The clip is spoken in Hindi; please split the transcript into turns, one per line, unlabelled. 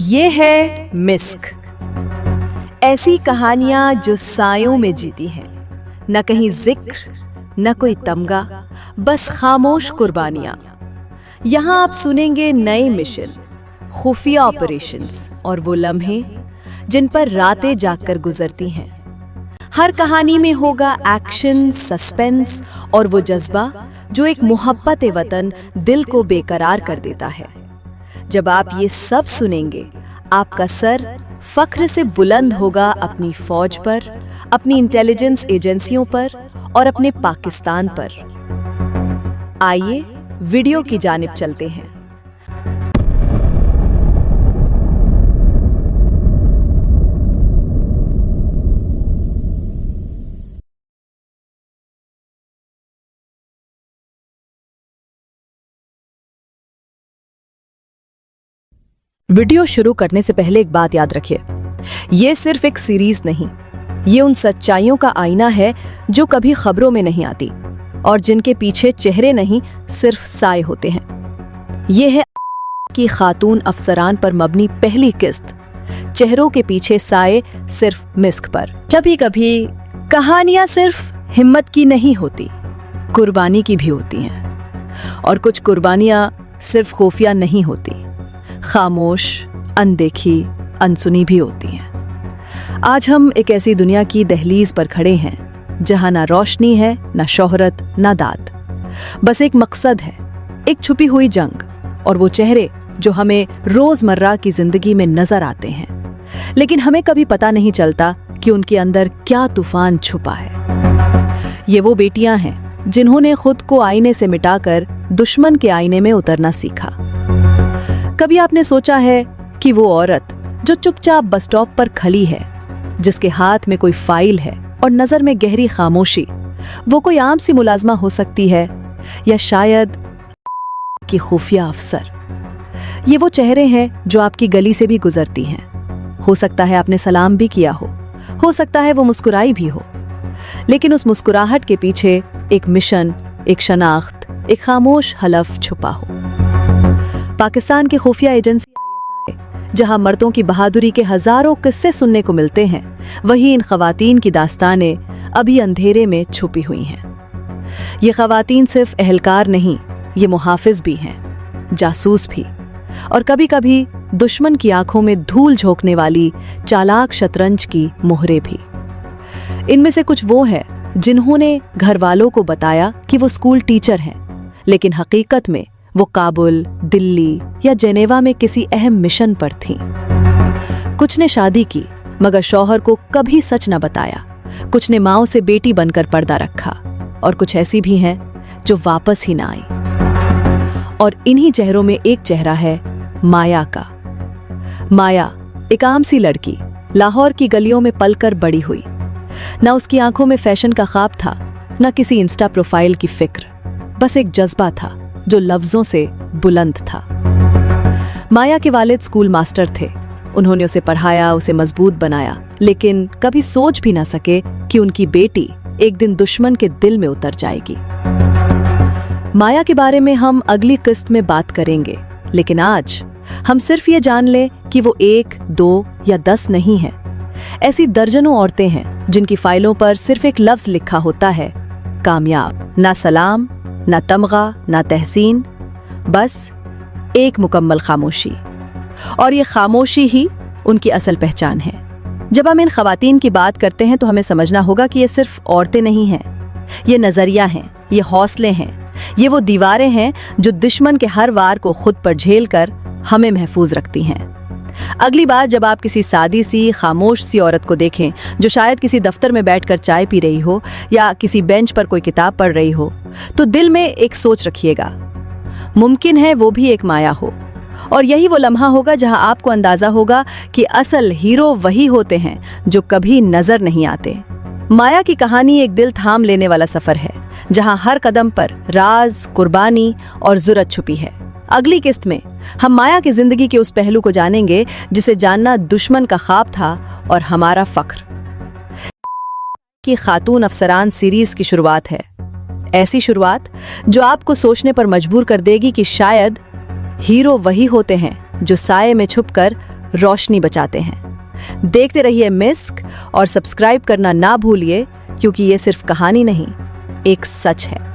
ये है मिस्क। ऐसी कहानियां जो सायों में जीती हैं, न कहीं जिक्र न कोई तमगा, बस खामोश कुर्बानियां। यहाँ आप सुनेंगे नए मिशन, खुफिया ऑपरेशंस और वो लम्हे जिन पर रातें जागकर गुजरती हैं। हर कहानी में होगा एक्शन, सस्पेंस और वो जज्बा जो एक मोहब्बत वतन दिल को बेकरार कर देता है। जब आप ये सब सुनेंगे, आपका सर फख्र से बुलंद होगा अपनी फौज पर, अपनी इंटेलिजेंस एजेंसियों पर और अपने पाकिस्तान पर। आइए वीडियो की जानिब चलते हैं।
वीडियो शुरू करने से पहले एक बात याद रखिए, ये सिर्फ एक सीरीज नहीं, ये उन सच्चाइयों का आईना है जो कभी खबरों में नहीं आती और जिनके पीछे चेहरे नहीं, सिर्फ साए होते हैं। ये है कि खातून अफसरान पर मबनी पहली किस्त, चेहरों के पीछे साए सिर्फ मिस्क पर। कभी कभी कहानियां सिर्फ हिम्मत की नहीं होती, कुर्बानी की भी होती हैं। और कुछ कुर्बानियां सिर्फ खुफिया नहीं होती, खामोश, अनदेखी, अनसुनी भी होती हैं। आज हम एक ऐसी दुनिया की दहलीज पर खड़े हैं जहां ना रोशनी है, ना शोहरत, ना दाद, बस एक मकसद है, एक छुपी हुई जंग और वो चेहरे जो हमें रोजमर्रा की जिंदगी में नजर आते हैं, लेकिन हमें कभी पता नहीं चलता कि उनके अंदर क्या तूफान छुपा है। ये वो बेटियां हैं जिन्होंने खुद को आईने से मिटाकर दुश्मन के आईने में उतरना सीखा। कभी आपने सोचा है कि वो औरत जो चुपचाप बस स्टॉप पर खड़ी है, जिसके हाथ में कोई फाइल है और नजर में गहरी खामोशी, वो कोई आम सी मुलाजमा हो सकती है या शायद की खुफिया अफसर। ये वो चेहरे हैं जो आपकी गली से भी गुजरती हैं। हो सकता है आपने सलाम भी किया हो सकता है वो मुस्कुराई भी हो, लेकिन उस मुस्कुराहट के पीछे एक मिशन, एक शनाख्त, एक खामोश हलफ छुपा हो। पाकिस्तान की खुफिया एजेंसी ISI, जहां मर्दों की बहादुरी के हजारों किस्से सुनने को मिलते हैं, वहीं इन खवातीन की दास्तानें अभी अंधेरे में छुपी हुई हैं। ये खवातीन सिर्फ एहलकार नहीं, ये मुहाफिज भी हैं, जासूस भी, और कभी कभी दुश्मन की आंखों में धूल झोंकने वाली चालाक शतरंज की मोहरे भी। इनमें से कुछ वो है जिन्होंने घर वालों को बताया कि वो स्कूल टीचर हैं, लेकिन हकीकत में वो काबुल, दिल्ली या जेनेवा में किसी अहम मिशन पर थीं। कुछ ने शादी की मगर शौहर को कभी सच न बताया, कुछ ने माओ से बेटी बनकर पर्दा रखा, और कुछ ऐसी भी हैं जो वापस ही ना आई। और इन्हीं चेहरों में एक चेहरा है माया का। माया एक आम सी लड़की, लाहौर की गलियों में पलकर बड़ी हुई। न उसकी आंखों में फैशन का ख्वाब था, न किसी इंस्टा प्रोफाइल की फिक्र, बस एक जज्बा था जो लफ्जों से बुलंद था। माया के वालिद स्कूल मास्टर थे। उन्होंने उसे पढ़ाया, उसे मजबूत बनाया, लेकिन कभी सोच भी ना सके कि उनकी बेटी एक दिन दुश्मन के दिल में उतर जाएगी। माया के बारे में हम अगली किस्त में बात करेंगे, लेकिन आज हम सिर्फ ये जान लें कि वो 1, 2 या 10 नहीं है। ऐसी दर्जनों औरतें हैं जिनकी फाइलों पर सिर्फ एक लफ्ज लिखा होता है, कामयाब। ना सलाम, ना तमगा, ना तहसीन, बस एक मुकम्मल खामोशी। और ये खामोशी ही उनकी असल पहचान है। जब हम इन खवातीन की बात करते हैं तो हमें समझना होगा कि ये सिर्फ औरतें नहीं हैं, ये नजरिया हैं, ये हौसले हैं, ये वो दीवारें हैं जो दुश्मन के हर वार को खुद पर झेल कर हमें महफूज रखती हैं। अगली बार जब आप किसी सादी सी, खामोश सी औरत को देखें जो शायद किसी दफ्तर में बैठकर चाय पी रही हो या किसी बेंच पर कोई किताब पढ़ रही हो, तो दिल में एक सोच रखिएगा, मुमकिन है वो भी एक माया हो। और यही वो लम्हा होगा जहां आपको अंदाजा होगा कि असल हीरो वही होते हैं जो कभी नजर नहीं आते। माया की कहानी एक दिल थाम लेने वाला सफर है, जहां हर कदम पर राज, कुर्बानी और जुर्रत छुपी है। अगली किस्त में हम माया की जिंदगी के उस पहलू को जानेंगे जिसे जानना दुश्मन का ख्वाब था और हमारा फख्र। की खातून अफसरान सीरीज की शुरुआत है, ऐसी शुरुआत जो आपको सोचने पर मजबूर कर देगी कि शायद हीरो वही होते हैं जो साए में छुपकर रोशनी बचाते हैं। देखते रहिए मिस्क और सब्सक्राइब करना ना भूलिए, क्योंकि ये सिर्फ कहानी नहीं, एक सच है।